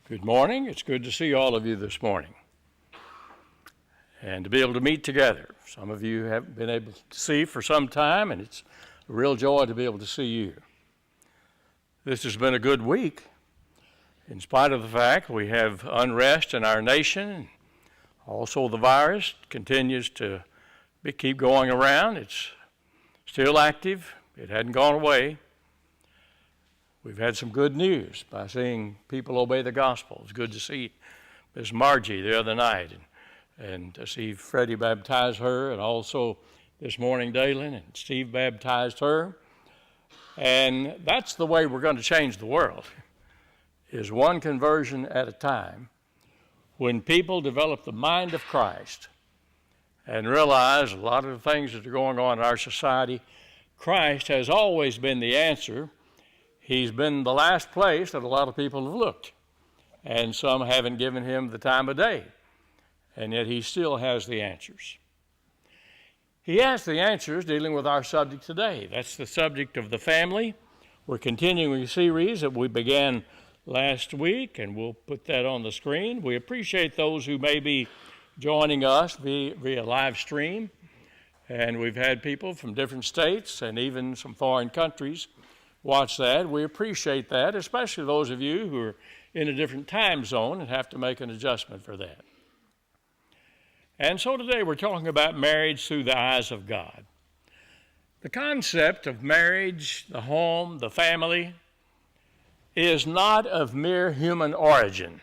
Good morning. It's good to see all of you this morning and to be able to meet together. Some of you haven't been able to see for some time, and it's a real joy to be able to see you. This has been a good week, in spite of the fact we have unrest in our nation. Also, the virus continues to keep going around. It's still active. It hadn't gone away. We've had some good news by seeing people obey the gospel. It's good to see Miss Margie the other night and to see Freddie baptize her, and also this morning Dalen and Steve baptized her. And that's the way we're going to change the world, is one conversion at a time. When people develop the mind of Christ and realize a lot of the things that are going on in our society, Christ has always been the answer. He's been the last place that a lot of people have looked, and some haven't given him the time of day, and yet he still has the answers. He has the answers dealing with our subject today. That's the subject of the family. We're continuing a series that we began last week, and we'll put that on the screen. We appreciate those who may be joining us via live stream, and we've had people from different states and even some foreign countries watch that. We appreciate that, especially those of you who are in a different time zone and have to make an adjustment for that. And so today we're talking about marriage through the eyes of God. The concept of marriage, the home, the family, is not of mere human origin.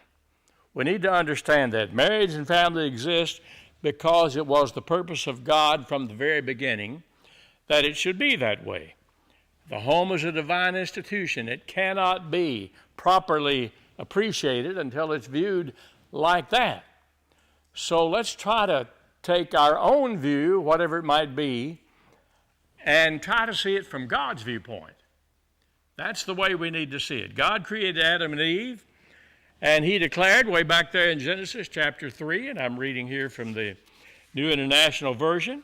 We need to understand that marriage and family exist because it was the purpose of God from the very beginning that it should be that way. The home is a divine institution. It cannot be properly appreciated until it's viewed like that. So let's try to take our own view, whatever it might be, and try to see it from God's viewpoint. That's the way we need to see it. God created Adam and Eve, and he declared way back there in Genesis chapter 3, and I'm reading here from the New International Version,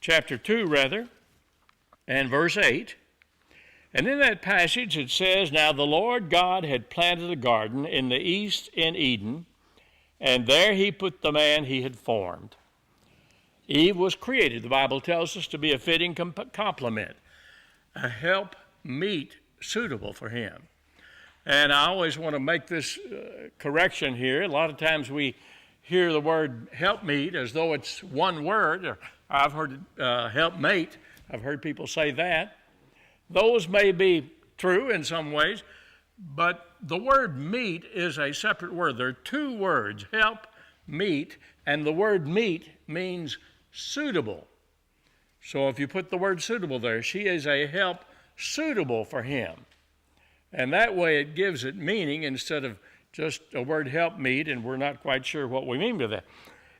chapter 2 rather, and verse 8. And in that passage it says, "Now the Lord God had planted a garden in the east in Eden, and there he put the man he had formed." Eve was created, the Bible tells us, to be a fitting complement, a help meet suitable for him. And I always want to make this correction here. A lot of times we hear the word helpmeet as though it's one word, or I've heard helpmate. I've heard people say that. Those may be true in some ways, but the word meet is a separate word. There are two words, help, meet, and the word meet means suitable. So if you put the word suitable there, she is a help suitable for him. And that way it gives it meaning instead of just a word help meet, and we're not quite sure what we mean by that.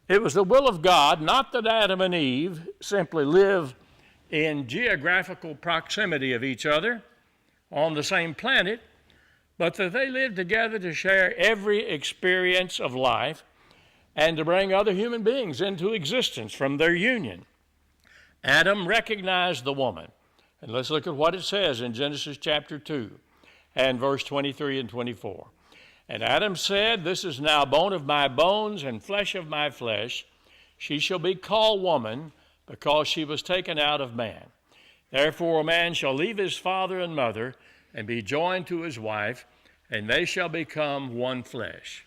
It was the will of God, not that Adam and Eve simply live in geographical proximity of each other on the same planet, but that they live together to share every experience of life and to bring other human beings into existence from their union. Adam recognized the woman. And let's look at what it says in Genesis chapter 2 and verse 23 and 24. "And Adam said, This is now bone of my bones and flesh of my flesh. She shall be called woman, because she was taken out of man. Therefore a man shall leave his father and mother and be joined to his wife, and they shall become one flesh."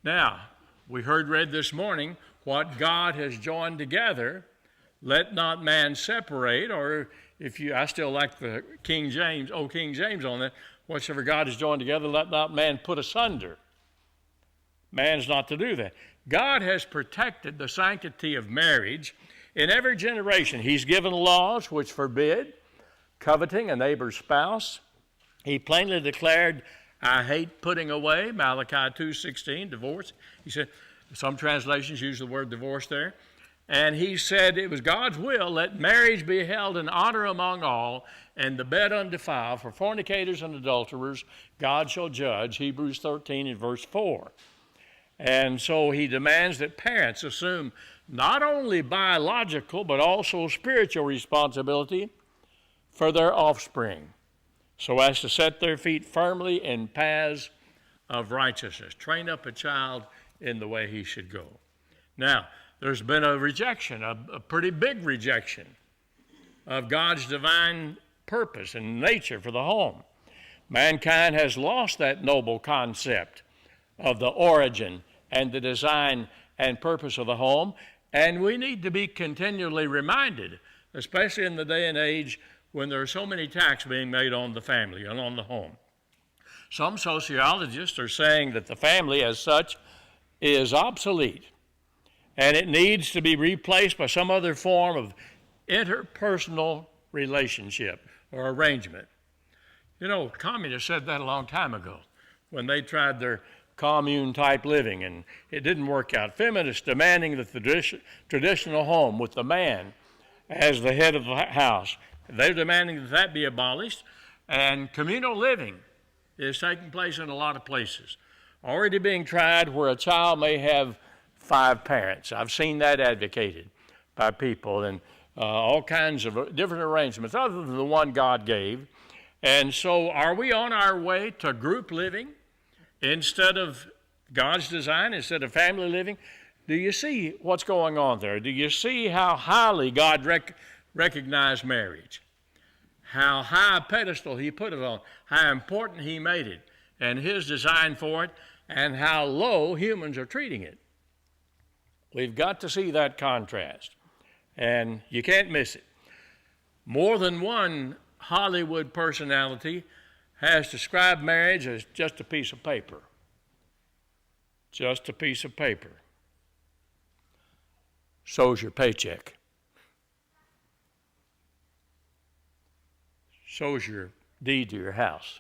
Now, we heard read this morning, what God has joined together, let not man separate, or I still like the King James on that, whatsoever God has joined together, let not man put asunder. Man's not to do that. God has protected the sanctity of marriage in every generation. He's given laws which forbid coveting a neighbor's spouse. He plainly declared, "I hate putting away," Malachi 2:16, divorce. He said, some translations use the word divorce there. And he said it was God's will, let marriage be held in honor among all, and the bed undefiled. For fornicators and adulterers God shall judge, Hebrews 13 and verse 4. And so he demands that parents assume not only biological but also spiritual responsibility for their offspring, so as to set their feet firmly in paths of righteousness. Train up a child in the way he should go. Now, there's been a rejection, a pretty big rejection of God's divine purpose and nature for the home. Mankind has lost that noble concept of the origin and the design and purpose of the home, and we need to be continually reminded, especially in the day and age when there are so many attacks being made on the family and on the home. Some sociologists are saying that the family as such is obsolete, and it needs to be replaced by some other form of interpersonal relationship or arrangement. You know, communists said that a long time ago when they tried their commune-type living, and it didn't work out. Feminists demanding the traditional home with the man as the head of the house. They're demanding that that be abolished, and communal living is taking place in a lot of places. Already being tried where a child may have 5 parents. I've seen that advocated by people, and all kinds of different arrangements other than the one God gave. And so are we on our way to group living instead of God's design, instead of family living? Do you see what's going on there? Do you see how highly God recognized marriage? How high a pedestal he put it on, how important he made it, and his design for it, and how low humans are treating it. We've got to see that contrast, and you can't miss it. More than one Hollywood personality has described marriage as just a piece of paper. Just a piece of paper. So's your paycheck. So's your deed to your house.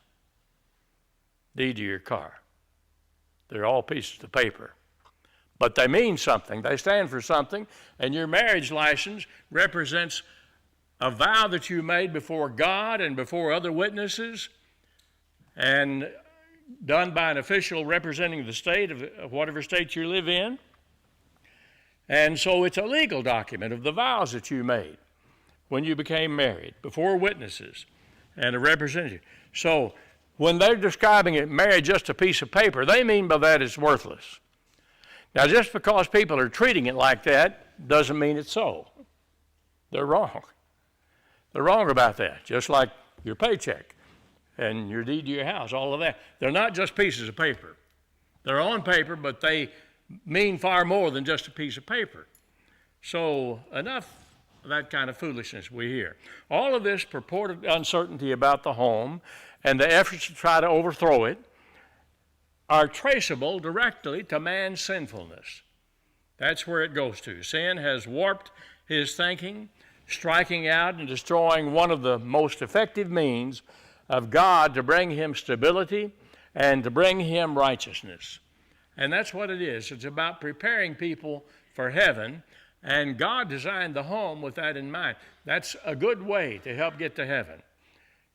Deed to your car. They're all pieces of paper. But they mean something. They stand for something. And your marriage license represents a vow that you made before God and before other witnesses, and done by an official representing the state of whatever state you live in. And so it's a legal document of the vows that you made when you became married, before witnesses and a representative. So when they're describing it, marriage just a piece of paper, they mean by that it's worthless. Now, just because people are treating it like that doesn't mean it's so. They're wrong. They're wrong about that, just like your paycheck and your deed to your house, all of that. They're not just pieces of paper. They're on paper, but they mean far more than just a piece of paper. So enough of that kind of foolishness we hear. All of this purported uncertainty about the home and the efforts to try to overthrow it are traceable directly to man's sinfulness. That's where it goes to. Sin has warped his thinking, striking out and destroying one of the most effective means of God to bring him stability and to bring him righteousness. And that's what it is. It's about preparing people for heaven, and God designed the home with that in mind. That's a good way to help get to heaven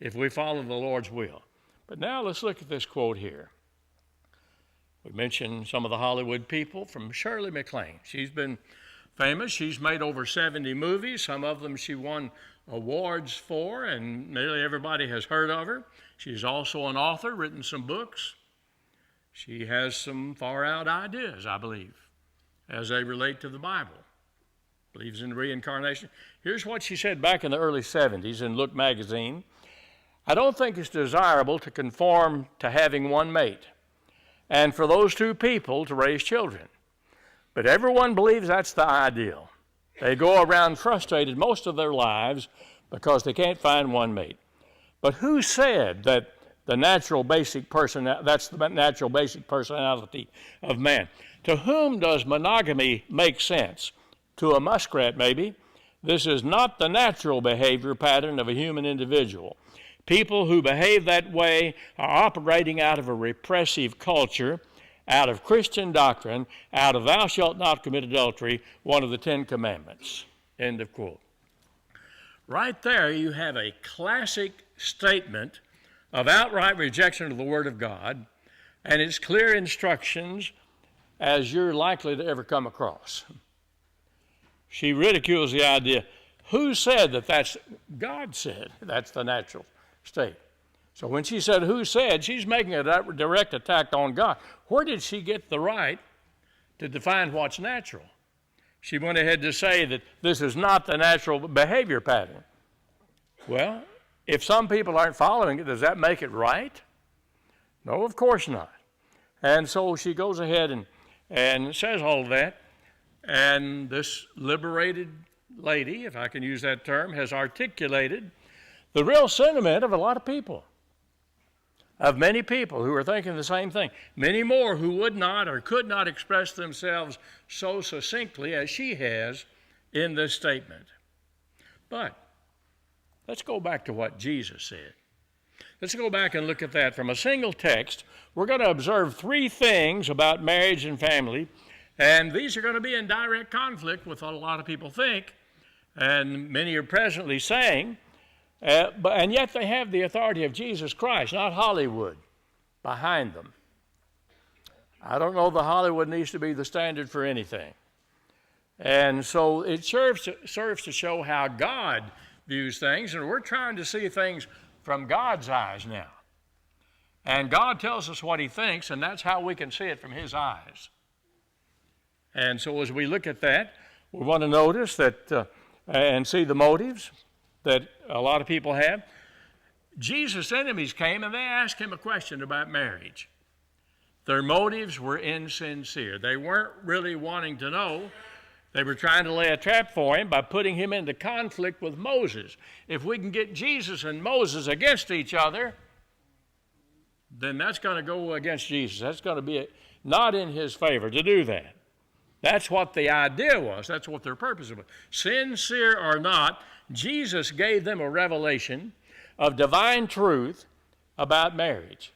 if we follow the Lord's will. But now let's look at this quote here. We mentioned some of the Hollywood people from Shirley Maclaine. She's been famous. She's made over 70 movies. Some of them she won awards for, and nearly everybody has heard of her. She's also an author, written some books. She has some far-out ideas, I believe, as they relate to the Bible. Believes in reincarnation. Here's what she said back in the early 70s in Look magazine. I don't think it's desirable to conform to having one mate and for those two people to raise children. But everyone believes that's the ideal. They go around frustrated most of their lives because they can't find one mate. But who said that that's the natural basic personality of man? To whom does monogamy make sense? To a muskrat, maybe. This is not the natural behavior pattern of a human individual. People who behave that way are operating out of a repressive culture, out of Christian doctrine, out of thou shalt not commit adultery, one of the 10 Commandments. End of quote. Right there you have a classic statement of outright rejection of the Word of God and its clear instructions as you're likely to ever come across. She ridicules the idea. Who said that that's God said that's the natural state? So when she said, who said, she's making a direct attack on God. Where did she get the right to define what's natural? She went ahead to say that this is not the natural behavior pattern. Well, if some people aren't following it, does that make it right? No, of course not. And so she goes ahead and says all of that. And this liberated lady, if I can use that term, has articulated the real sentiment of a lot of people, of many people who are thinking the same thing. Many more who would not or could not express themselves so succinctly as she has in this statement. But let's go back to what Jesus said. Let's go back and look at that from a single text. We're going to observe three things about marriage and family, and these are going to be in direct conflict with what a lot of people think, and many are presently saying, and yet they have the authority of Jesus Christ, not Hollywood, behind them. I don't know that Hollywood needs to be the standard for anything. And so it serves to show how God views things, and we're trying to see things from God's eyes now. And God tells us what he thinks, and that's how we can see it from his eyes. And so as we look at that, we want to notice that and see the motives that a lot of people have. Jesus' enemies came and they asked him a question about marriage. Their motives were insincere. They weren't really wanting to know. They were trying to lay a trap for him by putting him into conflict with Moses. If we can get Jesus and Moses against each other, then that's going to go against Jesus. That's going to be not in his favor to do that. That's what the idea was. That's what their purpose was. Sincere or not, Jesus gave them a revelation of divine truth about marriage.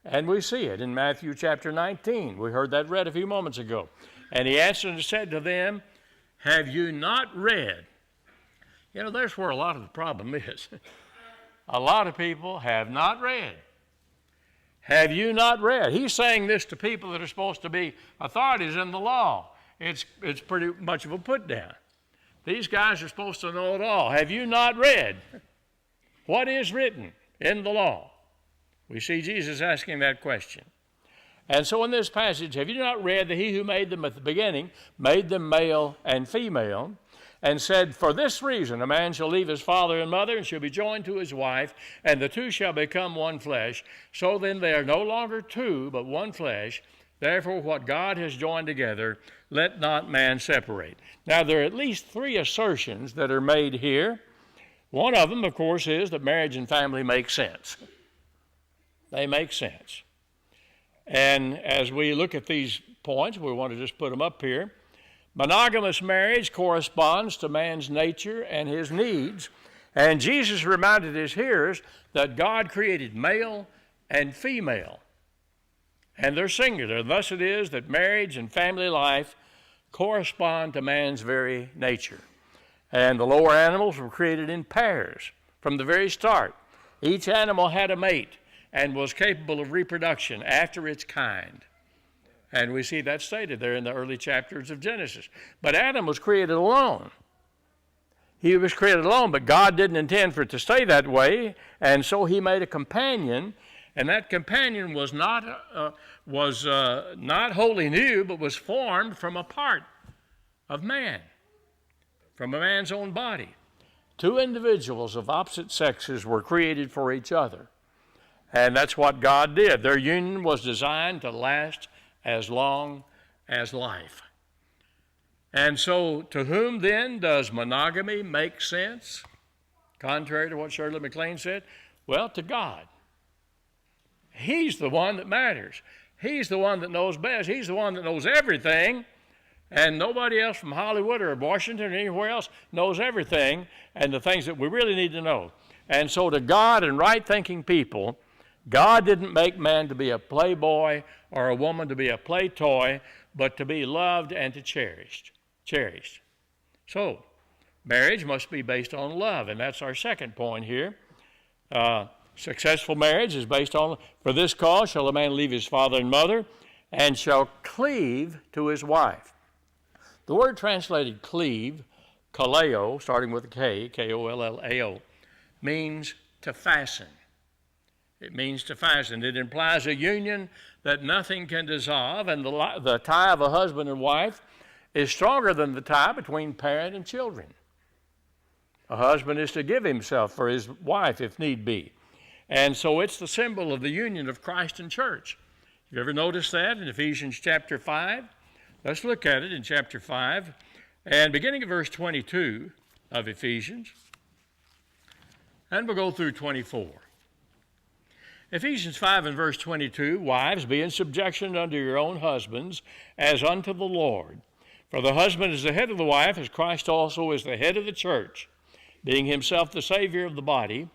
And we see it in Matthew chapter 19. We heard that read a few moments ago. And he answered and said to them, have you not read? You know, there's where a lot of the problem is. A lot of people have not read. Have you not read? He's saying this to people that are supposed to be authorities in the law. It's pretty much of a put down. These guys are supposed to know it all. Have you not read what is written in the law? We see Jesus asking that question. And so in this passage, have you not read that he who made them at the beginning made them male and female, and said, for this reason a man shall leave his father and mother and shall be joined to his wife, and the two shall become one flesh. So then they are no longer two, but one flesh. Therefore what God has joined together, let not man separate. Now there are at least three assertions that are made here. One of them, of course, is that marriage and family make sense. They make sense. And as we look at these points, we want to just put them up here. Monogamous marriage corresponds to man's nature and his needs. And Jesus reminded his hearers that God created male and female. And they're singular. Thus it is that marriage and family life correspond to man's very nature. And the lower animals were created in pairs from the very start. Each animal had a mate and was capable of reproduction after its kind. And we see that stated there in the early chapters of Genesis. But Adam was created alone. He was created alone, but God didn't intend for it to stay that way, and so he made a companion, and that companion was not wholly new, but was formed from a part of man, from a man's own body. Two individuals of opposite sexes were created for each other. And that's what God did. Their union was designed to last as long as life. And so to whom then does monogamy make sense? Contrary to what Shirley Maclaine said, well, to God. He's the one that matters. He's the one that knows best. He's the one that knows everything. And nobody else from Hollywood or Washington or anywhere else knows everything and the things that we really need to know. And so to God and right-thinking people, God didn't make man to be a playboy or a woman to be a play toy, but to be loved and to cherished. So, marriage must be based on love, and that's our second point here. Successful marriage is based on, for this cause shall a man leave his father and mother, and shall cleave to his wife. The word translated cleave, kaleo, starting with a K, K-O-L-L-A-O, means to fasten. It means to fasten. It implies a union that nothing can dissolve, and the tie of a husband and wife is stronger than the tie between parent and children. A husband is to give himself for his wife if need be. And so it's the symbol of the union of Christ and church. You ever notice that in Ephesians chapter 5? Let's look at it in chapter 5, and beginning at verse 22 of Ephesians, and we'll go through 24. Ephesians 5 and verse 22, wives, be in subjection unto your own husbands, as unto the Lord. For the husband is the head of the wife, as Christ also is the head of the church, being himself the Savior of the body.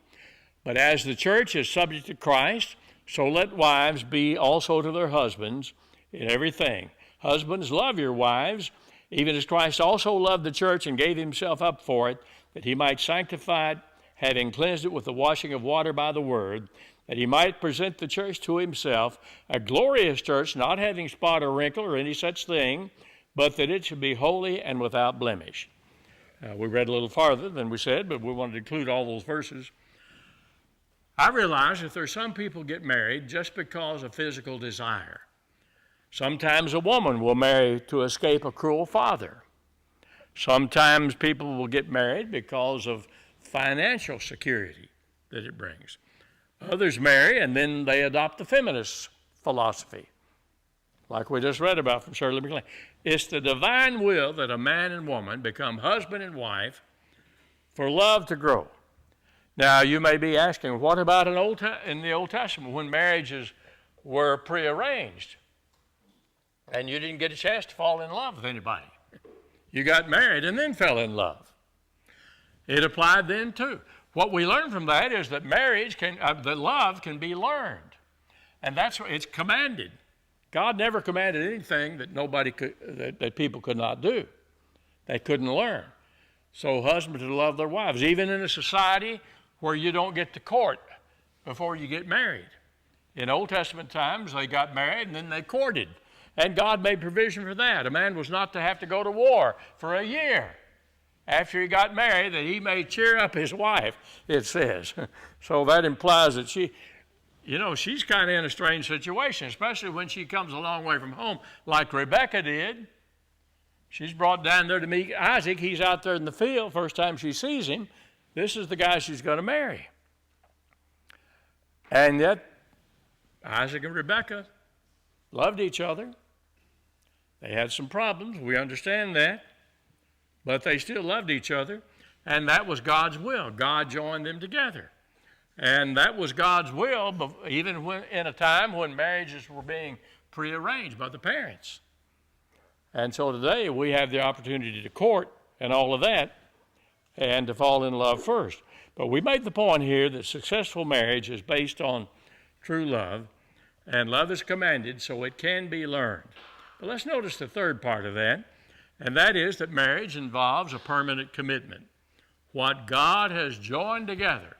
But as the church is subject to Christ, so let wives be also to their husbands in everything. Husbands, love your wives, even as Christ also loved the church and gave himself up for it, that he might sanctify it, having cleansed it with the washing of water by the word, that he might present the church to himself, a glorious church, not having spot or wrinkle or any such thing, but that it should be holy and without blemish. We read a little farther than we said, but we wanted to include all those verses. I realize that there's some people get married just because of physical desire. Sometimes a woman will marry to escape a cruel father. Sometimes people will get married because of financial security that it brings. Others marry and then they adopt the feminist philosophy, like we just read about from Shirley Maclaine. It's the divine will that a man and woman become husband and wife for love to grow. Now, you may be asking, what about in the Old Testament when marriages were prearranged and you didn't get a chance to fall in love with anybody? You got married and then fell in love. It applied then too. What we learn from that is that that love can be learned, and it's commanded. God never commanded anything that people could not do. They couldn't learn. So husbands to love their wives, even in a society where you don't get to court before you get married. In Old Testament times, they got married and then they courted, and God made provision for that. A man was not to have to go to war for a year after he got married, that he may cheer up his wife, it says. So that implies that she's kind of in a strange situation, especially when she comes a long way from home, like Rebecca did. She's brought down there to meet Isaac. He's out there in the field. First time she sees him, this is the guy she's going to marry. And yet, Isaac and Rebecca loved each other. They had some problems. We understand that. But they still loved each other. And that was God's will. God joined them together. And that was God's will, even in a time when marriages were being prearranged by the parents. And so today we have the opportunity to court and all of that and to fall in love first. But we made the point here that successful marriage is based on true love, and love is commanded, so it can be learned. But let's notice the third part of that, and that is that marriage involves a permanent commitment. What God has joined together,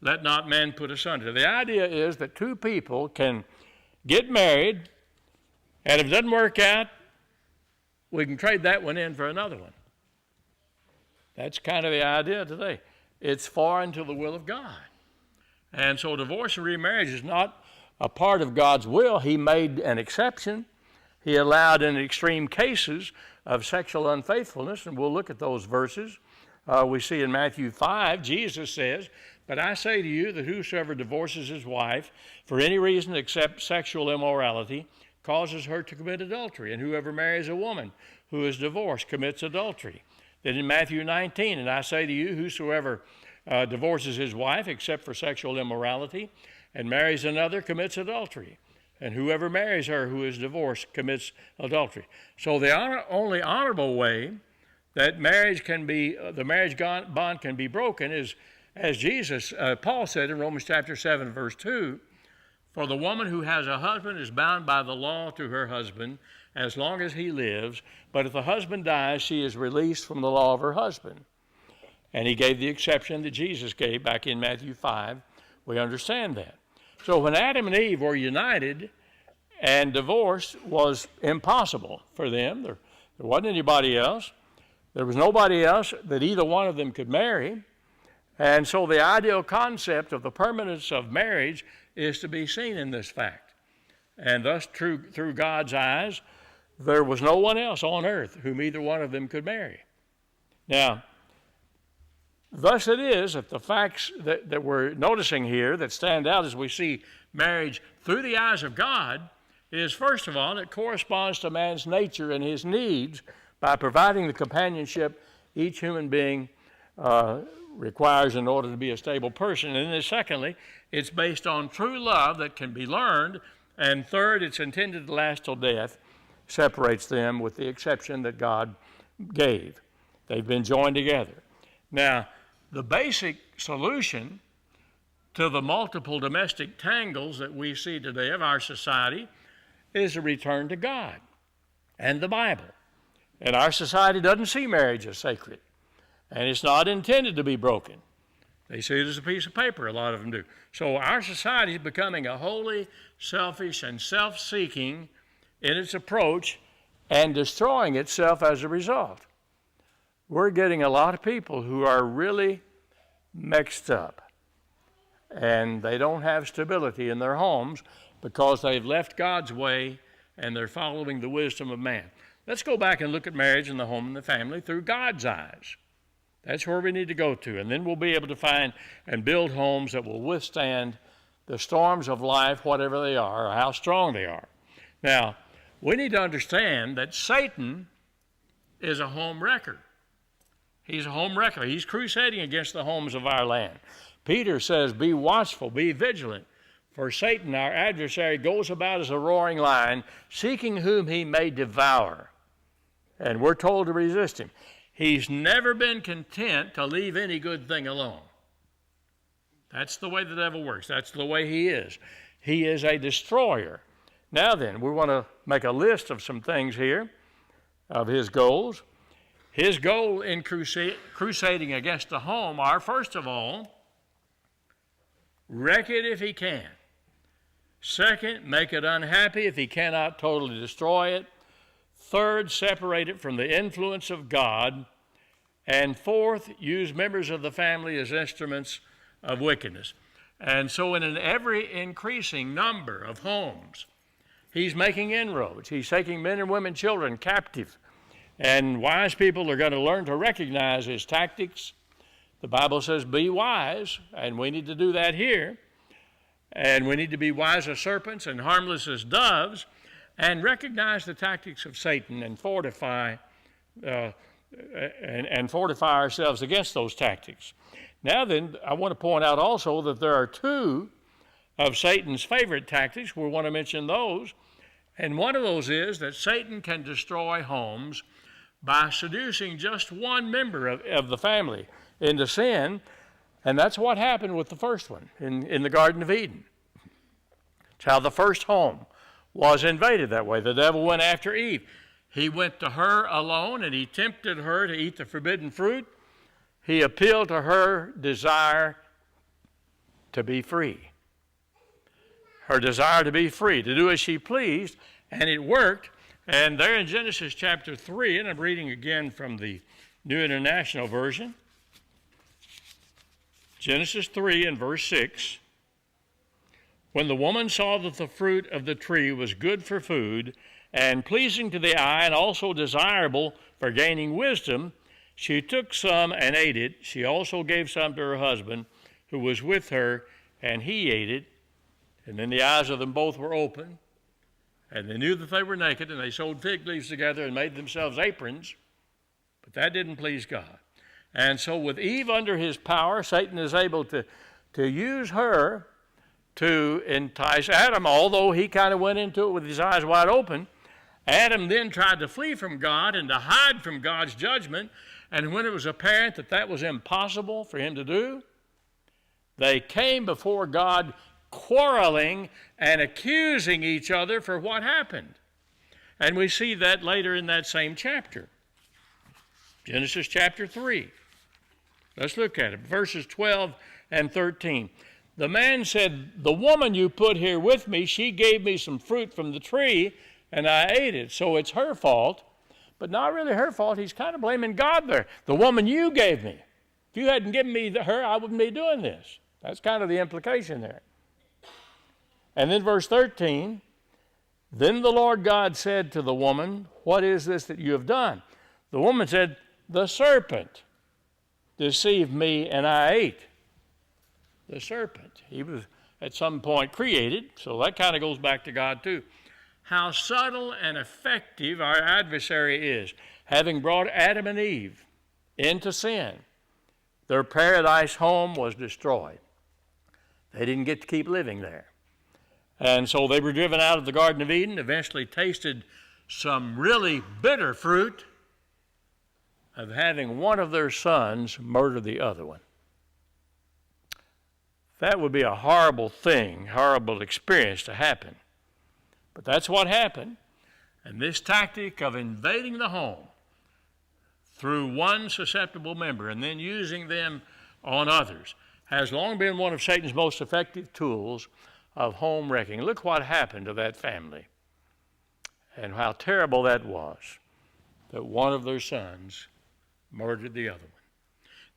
let not man put asunder. The idea is that two people can get married, and if it doesn't work out, we can trade that one in for another one. That's kind of the idea today. It's foreign to the will of God. And so divorce and remarriage is not a part of God's will. He made an exception. He allowed in extreme cases of sexual unfaithfulness, and we'll look at those verses. We see in Matthew 5, Jesus says, "But I say to you that whosoever divorces his wife for any reason except sexual immorality causes her to commit adultery, and whoever marries a woman who is divorced commits adultery." Then in Matthew 19, "And I say to you, whosoever divorces his wife except for sexual immorality and marries another commits adultery. And whoever marries her who is divorced commits adultery." So the only honorable way that the marriage bond can be broken is, as Paul said in Romans chapter 7, verse 2, "For the woman who has a husband is bound by the law to her husband as long as he lives, but if the husband dies, she is released from the law of her husband." And he gave the exception that Jesus gave back in Matthew 5. We understand that. So when Adam and Eve were united and divorce was impossible for them, there wasn't anybody else. There was nobody else that either one of them could marry. And so the ideal concept of the permanence of marriage is to be seen in this fact. And thus, through God's eyes, there was no one else on earth whom either one of them could marry. Now, thus it is that the facts that we're noticing here that stand out as we see marriage through the eyes of God is, first of all, it corresponds to man's nature and his needs by providing the companionship each human being requires in order to be a stable person. And then secondly, it's based on true love that can be learned. And third, it's intended to last till death, separates them with the exception that God gave. They've been joined together. Now, the basic solution to the multiple domestic tangles that we see today of our society is a return to God and the Bible. And our society doesn't see marriage as sacred. And it's not intended to be broken. They see it as a piece of paper, a lot of them do. So our society is becoming a wholly selfish and self-seeking in its approach and destroying itself as a result. We're getting a lot of people who are really mixed up. And they don't have stability in their homes because they've left God's way and they're following the wisdom of man. Let's go back and look at marriage and the home and the family through God's eyes. That's where we need to go to, and then we'll be able to find and build homes that will withstand the storms of life, whatever they are, or how strong they are. Now, we need to understand that Satan is a home wrecker. He's a home wrecker. He's crusading against the homes of our land. Peter says, be watchful, be vigilant, for Satan, our adversary, goes about as a roaring lion, seeking whom he may devour. And we're told to resist him. He's never been content to leave any good thing alone. That's the way the devil works. That's the way he is. He is a destroyer. Now then, we want to make a list of some things here of his goals. His goal in crusading against the home are, first of all, wreck it if he can. Second, make it unhappy if he cannot totally destroy it. Third, separate it from the influence of God. And fourth, use members of the family as instruments of wickedness. And so in an ever-increasing number of homes, he's making inroads. He's taking men and women, children captive. And wise people are going to learn to recognize his tactics. The Bible says, be wise, and we need to do that here. And we need to be wise as serpents and harmless as doves, and recognize the tactics of Satan and fortify ourselves against those tactics. Now then, I want to point out also that there are two of Satan's favorite tactics. We want to mention those. And one of those is that Satan can destroy homes by seducing just one member of the family into sin. And that's what happened with the first one in the Garden of Eden. It's how the first home was invaded that way. The devil went after Eve. He went to her alone and he tempted her to eat the forbidden fruit. He appealed to her desire to be free. Her desire to be free, to do as she pleased, and it worked. And there in Genesis chapter 3, and I'm reading again from the New International Version, Genesis 3 and verse 6, when the woman saw that the fruit of the tree was good for food and pleasing to the eye and also desirable for gaining wisdom, she took some and ate it. She also gave some to her husband who was with her, and he ate it. And then the eyes of them both were open, and they knew that they were naked, and they sewed fig leaves together and made themselves aprons. But that didn't please God. And so with Eve under his power, Satan is able to use her to entice Adam, although he kind of went into it with his eyes wide open. Adam then tried to flee from God and to hide from God's judgment. And when it was apparent that that was impossible for him to do, they came before God quarreling and accusing each other for what happened. And we see that later in that same chapter, Genesis chapter 3. Let's look at it, verses 12 and 13. The man said, the woman you put here with me, she gave me some fruit from the tree, and I ate it. So it's her fault, but not really her fault. He's kind of blaming God there. The woman you gave me. If you hadn't given me her, I wouldn't be doing this. That's kind of the implication there. And then verse 13, then the Lord God said to the woman, what is this that you have done? The woman said, the serpent deceived me and I ate. The serpent. He was at some point created, so that kind of goes back to God too. How subtle and effective our adversary is, having brought Adam and Eve into sin. Their paradise home was destroyed. They didn't get to keep living there. And so they were driven out of the Garden of Eden, eventually tasted some really bitter fruit of having one of their sons murder the other one. That would be a horrible thing, horrible experience to happen. But that's what happened. And this tactic of invading the home through one susceptible member and then using them on others has long been one of Satan's most effective tools of home wrecking. Look what happened to that family and how terrible that was, that one of their sons murdered the other one.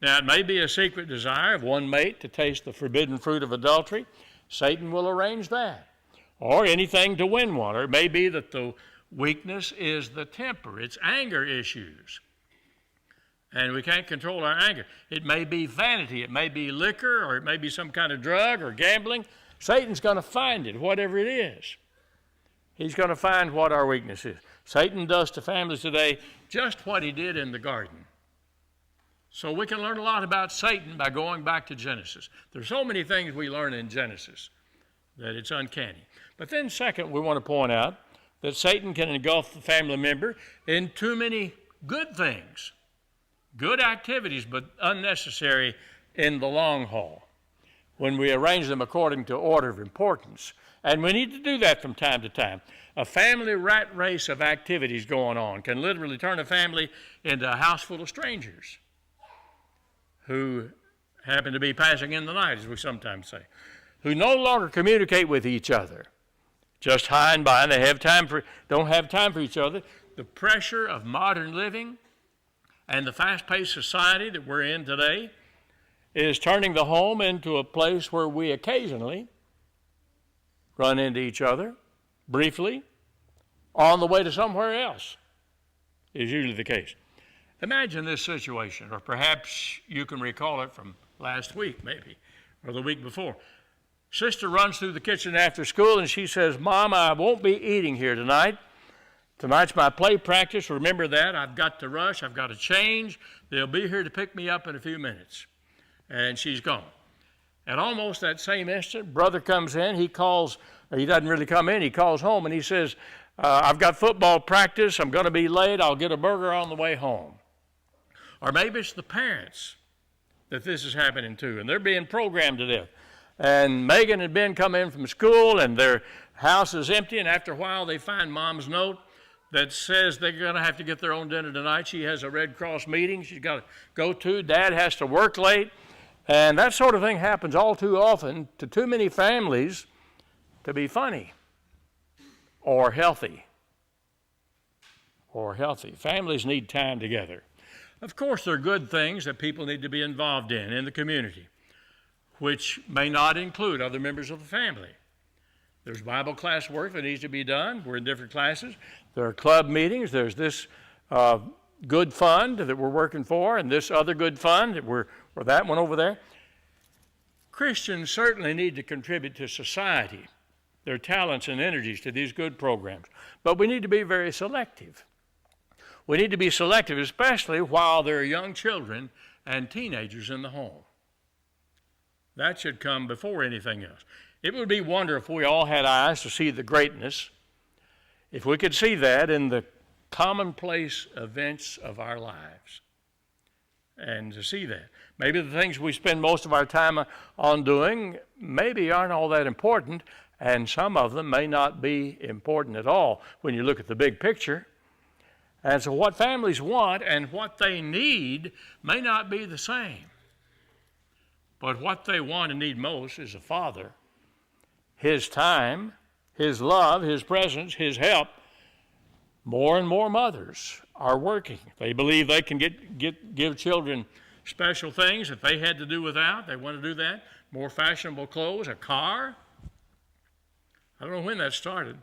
Now, it may be a secret desire of one mate to taste the forbidden fruit of adultery. Satan will arrange that. Or anything to win one. Or it may be that the weakness is the temper. It's anger issues. And we can't control our anger. It may be vanity. It may be liquor, or it may be some kind of drug or gambling. Satan's going to find it, whatever it is. He's going to find what our weakness is. Satan does to families today just what he did in the garden. So we can learn a lot about Satan by going back to Genesis. There's so many things we learn in Genesis that it's uncanny. But then second, we want to point out that Satan can engulf the family member in too many good things, good activities, but unnecessary in the long haul, when we arrange them according to order of importance. And we need to do that from time to time. A family rat race of activities going on can literally turn a family into a house full of strangers who happen to be passing in the night, as we sometimes say, who no longer communicate with each other, just high and by, and they don't have time for each other. The pressure of modern living and the fast-paced society that we're in today is turning the home into a place where we occasionally run into each other briefly on the way to somewhere else, is usually the case. Imagine this situation, or perhaps you can recall it from last week maybe, or the week before. Sister runs through the kitchen after school and she says, Mom, I won't be eating here tonight. Tonight's my play practice. Remember that. I've got to rush. I've got to change. They'll be here to pick me up in a few minutes. And she's gone. At almost that same instant, brother comes in. He doesn't really come in. He calls home and he says, I've got football practice. I'm going to be late. I'll get a burger on the way home. Or maybe it's the parents that this is happening to, and they're being programmed to death. And Megan and Ben come in from school, and their house is empty, and after a while they find Mom's note that says they're going to have to get their own dinner tonight. She has a Red Cross meeting she's got to go to. Dad has to work late. And that sort of thing happens all too often to too many families to be funny or healthy. Families need time together. Of course, there are good things that people need to be involved in the community, which may not include other members of the family. There's Bible class work that needs to be done. We're in different classes. There are club meetings. There's this good fund that we're working for, and this other good fund, or that one over there. Christians certainly need to contribute to society, their talents and energies to these good programs. But we need to be very selective. We need to be selective, especially while there are young children and teenagers in the home. That should come before anything else. It would be wonderful if we all had eyes to see the greatness, if we could see that in the commonplace events of our lives, and to see that. Maybe the things we spend most of our time on doing maybe aren't all that important, and some of them may not be important at all when you look at the big picture. And so what families want and what they need may not be the same. But what they want and need most is a father, his time, his love, his presence, his help. More and more mothers are working. They believe they can give children special things that they had to do without. They want to do that. More fashionable clothes, a car. I don't know when that started.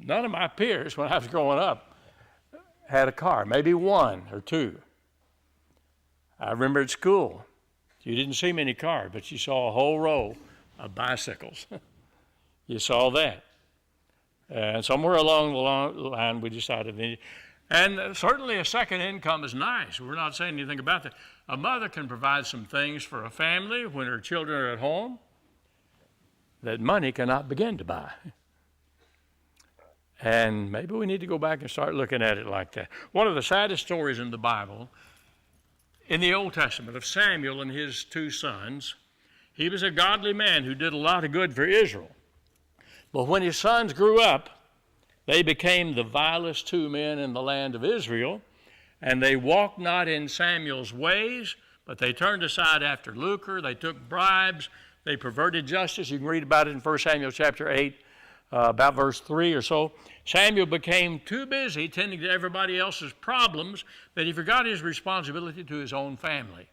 None of my peers, when I was growing up, had a car, maybe one or two. I remember at school, you didn't see many cars, but you saw a whole row of bicycles. You saw that. And somewhere along the line, we decided, and certainly a second income is nice. We're not saying anything about that. A mother can provide some things for a family when her children are at home that money cannot begin to buy. And maybe we need to go back and start looking at it like that. One of the saddest stories in the Bible, in the Old Testament, of Samuel and his two sons. He was a godly man who did a lot of good for Israel. But when his sons grew up, they became the vilest two men in the land of Israel, and they walked not in Samuel's ways, but they turned aside after lucre. They took bribes. They perverted justice. You can read about it in 1 Samuel chapter 8, about verse 3 or so. Samuel became too busy tending to everybody else's problems that he forgot his responsibility to his own family.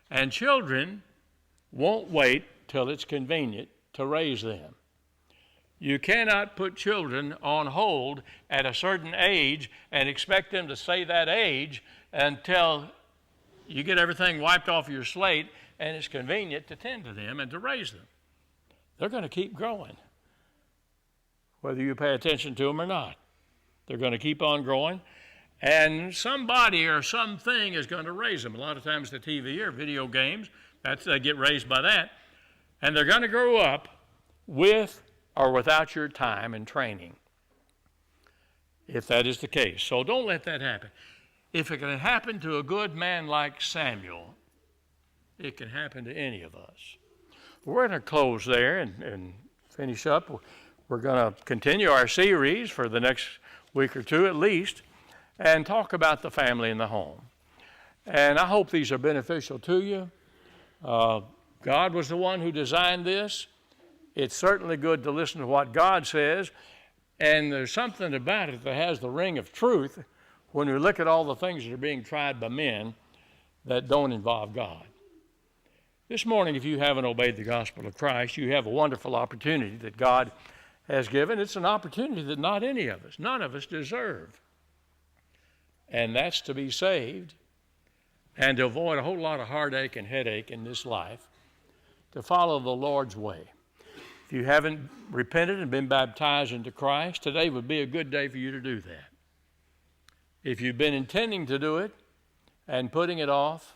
And children won't wait till it's convenient to raise them. You cannot put children on hold at a certain age and expect them to stay that age until you get everything wiped off your slate and it's convenient to tend to them and to raise them. They're going to keep growing, whether you pay attention to them or not. They're going to keep on growing, and somebody or something is going to raise them. A lot of times the TV or video games, they get raised by that, and they're going to grow up with or without your time and training, if that is the case. So don't let that happen. If it can happen to a good man like Samuel, it can happen to any of us. We're going to close there and finish up. We're going to continue our series for the next week or two at least and talk about the family and the home. And I hope these are beneficial to you. God was the one who designed this. It's certainly good to listen to what God says, and there's something about it that has the ring of truth when we look at all the things that are being tried by men that don't involve God. This morning, if you haven't obeyed the gospel of Christ, you have a wonderful opportunity that God has given. It's an opportunity that not any of us, none of us deserve. And that's to be saved and to avoid a whole lot of heartache and headache in this life, to follow the Lord's way. If you haven't repented and been baptized into Christ, today would be a good day for you to do that. If you've been intending to do it and putting it off,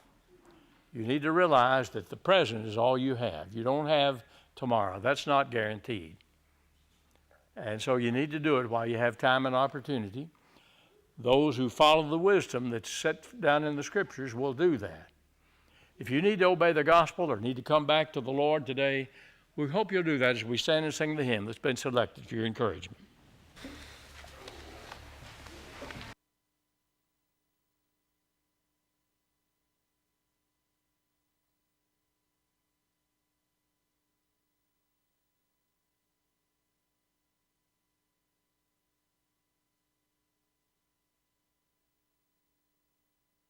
you need to realize that the present is all you have. You don't have tomorrow. That's not guaranteed. And so you need to do it while you have time and opportunity. Those who follow the wisdom that's set down in the Scriptures will do that. If you need to obey the gospel or need to come back to the Lord today, we hope you'll do that as we stand and sing the hymn that's been selected for your encouragement.